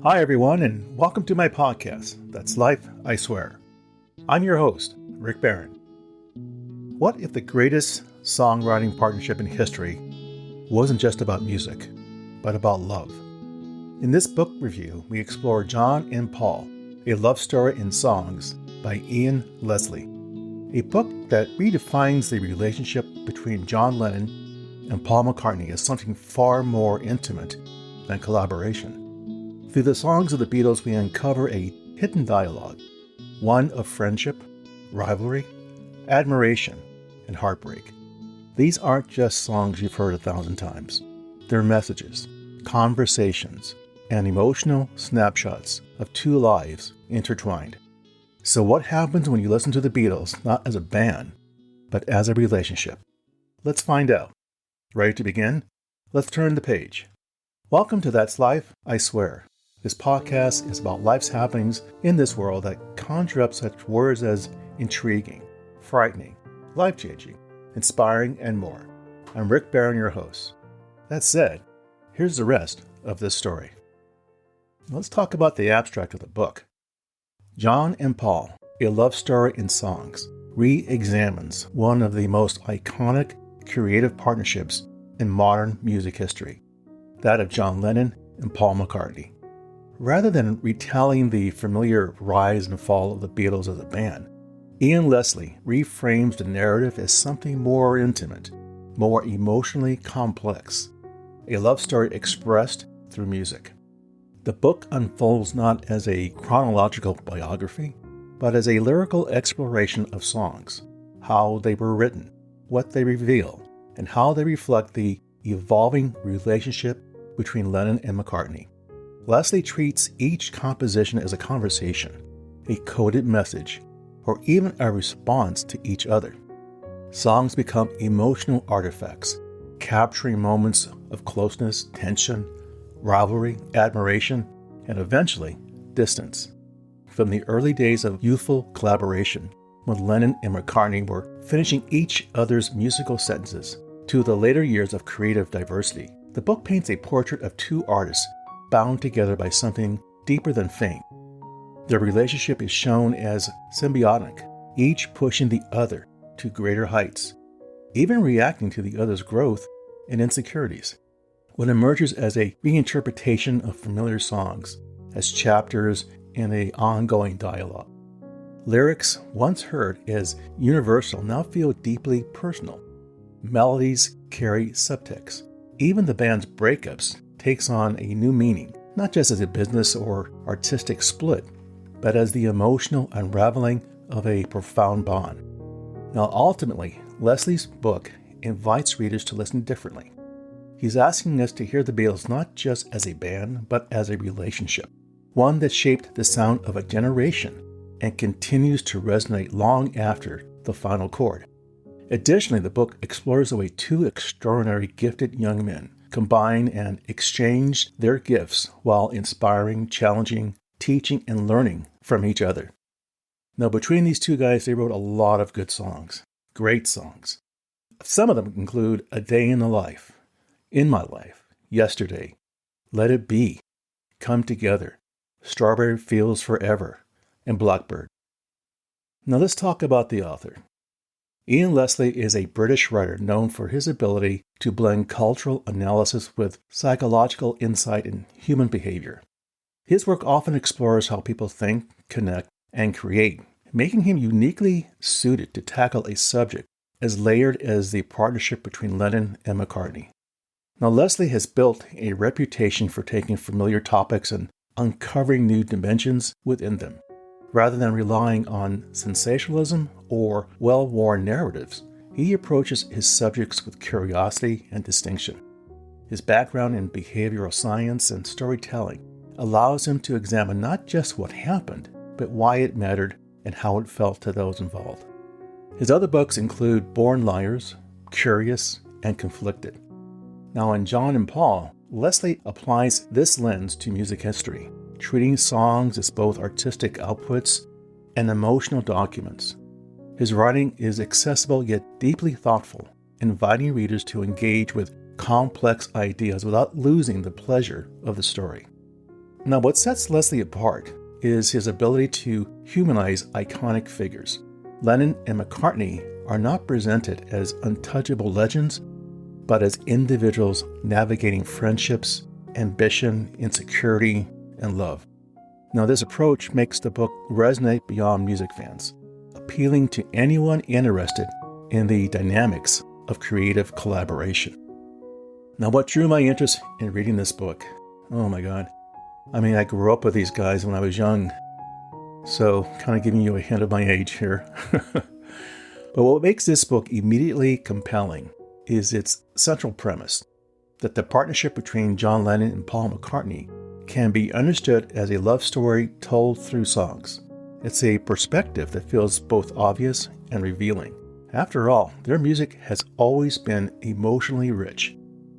Hi, everyone, and welcome to my podcast, That's Life, I Swear. I'm your host, Rick Barron. What if the greatest songwriting partnership in history wasn't just about music, but about love? In this book review, we explore John and Paul, A Love Story in Songs by Ian Leslie, a book that redefines the relationship between John Lennon and Paul McCartney as something far more intimate than collaboration. Through the songs of the Beatles, we uncover a hidden dialogue, one of friendship, rivalry, admiration, and heartbreak. These aren't just songs you've heard 1,000 times. They're messages, conversations, and emotional snapshots of two lives intertwined. So what happens when you listen to the Beatles not as a band, but as a relationship? Let's find out. Ready to begin? Let's turn the page. Welcome to That's Life, I Swear. This podcast is about life's happenings in this world that conjure up such words as intriguing, frightening, life-changing, inspiring, and more. I'm Rick Barron, your host. That said, here's the rest of this story. Let's talk about the abstract of the book. John and Paul, A Love Story in Songs, re-examines one of the most iconic creative partnerships in modern music history, that of John Lennon and Paul McCartney. Rather than retelling the familiar rise and fall of the Beatles as a band, Ian Leslie reframes the narrative as something more intimate, more emotionally complex, a love story expressed through music. The book unfolds not as a chronological biography, but as a lyrical exploration of songs, how they were written, what they reveal, and how they reflect the evolving relationship between Lennon and McCartney. Leslie treats each composition as a conversation, a coded message, or even a response to each other. Songs become emotional artifacts, capturing moments of closeness, tension, rivalry, admiration, and eventually, distance. From the early days of youthful collaboration, when Lennon and McCartney were finishing each other's musical sentences, to the later years of creative diversity, the book paints a portrait of two artists bound together by something deeper than fame. Their relationship is shown as symbiotic, each pushing the other to greater heights, even reacting to the other's growth and insecurities. What emerges as a reinterpretation of familiar songs, as chapters in an ongoing dialogue. Lyrics once heard as universal now feel deeply personal. Melodies carry subtext. Even the band's breakups takes on a new meaning, not just as a business or artistic split, but as the emotional unraveling of a profound bond. Now, ultimately, Leslie's book invites readers to listen differently. He's asking us to hear the Beatles not just as a band, but as a relationship, one that shaped the sound of a generation and continues to resonate long after the final chord. Additionally, the book explores the way two extraordinary gifted young men combine and exchange their gifts while inspiring, challenging, teaching, and learning from each other. Now, between these two guys, they wrote a lot of good songs, great songs. Some of them include A Day in the Life, In My Life, Yesterday, Let It Be, Come Together, Strawberry Fields Forever, and Blackbird. Now let's talk about the author. Ian Leslie is a British writer known for his ability to blend cultural analysis with psychological insight in human behavior. His work often explores how people think, connect, and create, making him uniquely suited to tackle a subject as layered as the partnership between Lennon and McCartney. Now, Leslie has built a reputation for taking familiar topics and uncovering new dimensions within them. Rather than relying on sensationalism or well-worn narratives, he approaches his subjects with curiosity and distinction. His background in behavioral science and storytelling allows him to examine not just what happened, but why it mattered and how it felt to those involved. His other books include Born Liars, Curious, and Conflicted. Now in John and Paul, Leslie applies this lens to music history, treating songs as both artistic outputs and emotional documents. His writing is accessible yet deeply thoughtful, inviting readers to engage with complex ideas without losing the pleasure of the story. Now, what sets Leslie apart is his ability to humanize iconic figures. Lennon and McCartney are not presented as untouchable legends, but as individuals navigating friendships, ambition, insecurity, and love. Now, this approach makes the book resonate beyond music fans, appealing to anyone interested in the dynamics of creative collaboration. Now, what drew my interest in reading this book? Oh my God. I grew up with these guys when I was young, so kind of giving you a hint of my age here. But what makes this book immediately compelling is its central premise, that the partnership between John Lennon and Paul McCartney can be understood as a love story told through songs. It's a perspective that feels both obvious and revealing. After all, their music has always been emotionally rich,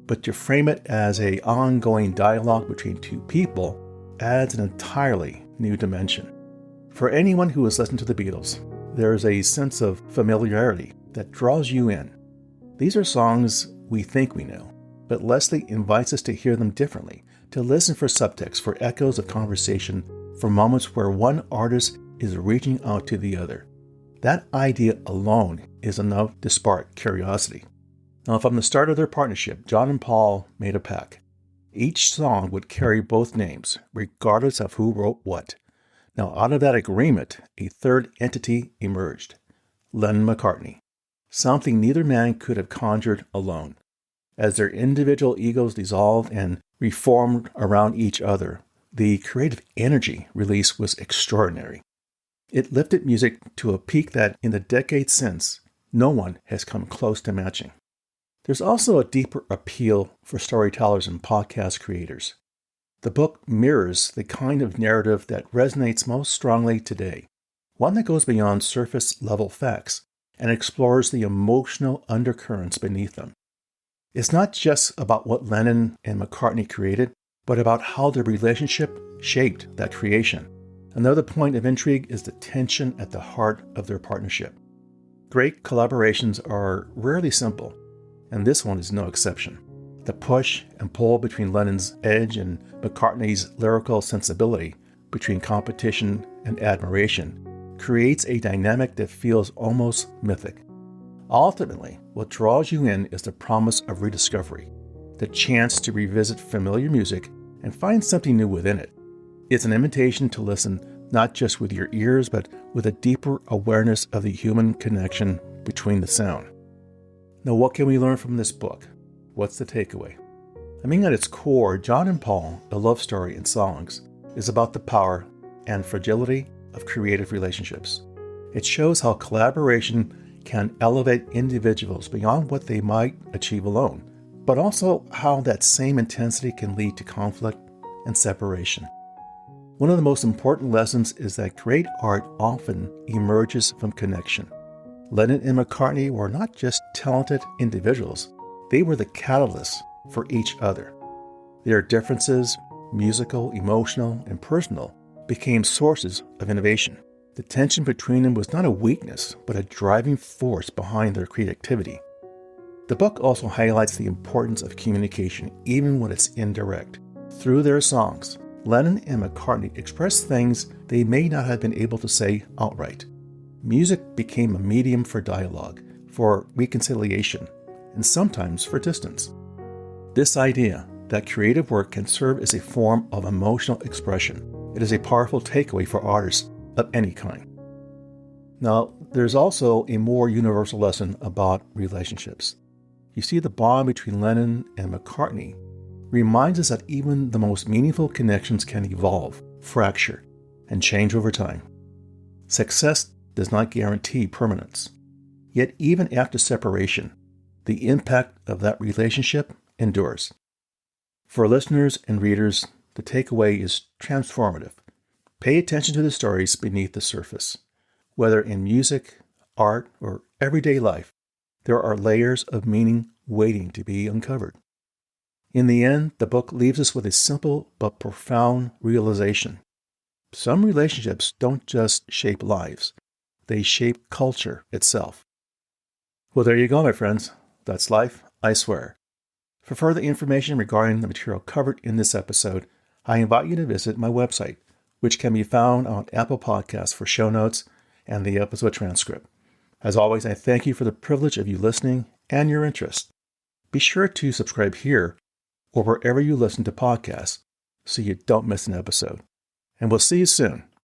but to frame it as an ongoing dialogue between two people adds an entirely new dimension. For anyone who has listened to the Beatles, there is a sense of familiarity that draws you in. These are songs we think we know, but Leslie invites us to hear them differently, to listen for subtext, for echoes of conversation, for moments where one artist is reaching out to the other. That idea alone is enough to spark curiosity. Now, from the start of their partnership, John and Paul made a pact. Each song would carry both names, regardless of who wrote what. Now, out of that agreement, a third entity emerged, Lennon-McCartney, something neither man could have conjured alone. As their individual egos dissolved and reformed around each other, the creative energy released was extraordinary. It lifted music to a peak that, in the decades since, no one has come close to matching. There's also a deeper appeal for storytellers and podcast creators. The book mirrors the kind of narrative that resonates most strongly today, one that goes beyond surface-level facts and explores the emotional undercurrents beneath them. It's not just about what Lennon and McCartney created, but about how their relationship shaped that creation. Another point of intrigue is the tension at the heart of their partnership. Great collaborations are rarely simple, and this one is no exception. The push and pull between Lennon's edge and McCartney's lyrical sensibility, between competition and admiration, creates a dynamic that feels almost mythic. Ultimately, what draws you in is the promise of rediscovery, the chance to revisit familiar music and find something new within it. It's an invitation to listen not just with your ears, but with a deeper awareness of the human connection between the sound. Now, what can we learn from this book? What's the takeaway? At its core, John and Paul, a love story in songs, is about the power and fragility of creative relationships. It shows how collaboration can elevate individuals beyond what they might achieve alone, but also how that same intensity can lead to conflict and separation. One of the most important lessons is that great art often emerges from connection. Lennon and McCartney were not just talented individuals, they were the catalysts for each other. Their differences, musical, emotional, and personal, became sources of innovation. The tension between them was not a weakness, but a driving force behind their creativity. The book also highlights the importance of communication, even when it's indirect. Through their songs, Lennon and McCartney expressed things they may not have been able to say outright. Music became a medium for dialogue, for reconciliation, and sometimes for distance. This idea that creative work can serve as a form of emotional expression, it is a powerful takeaway for artists of any kind. Now, there's also a more universal lesson about relationships. You see, the bond between Lennon and McCartney reminds us that even the most meaningful connections can evolve, fracture, and change over time. Success does not guarantee permanence. Yet even after separation, the impact of that relationship endures. For listeners and readers, the takeaway is transformative. Pay attention to the stories beneath the surface. Whether in music, art, or everyday life, there are layers of meaning waiting to be uncovered. In the end, the book leaves us with a simple but profound realization. Some relationships don't just shape lives, they shape culture itself. Well, there you go, my friends. That's life, I swear. For further information regarding the material covered in this episode, I invite you to visit my website, which can be found on Apple Podcasts for show notes and the episode transcript. As always, I thank you for the privilege of you listening and your interest. Be sure to subscribe here or wherever you listen to podcasts so you don't miss an episode. And we'll see you soon.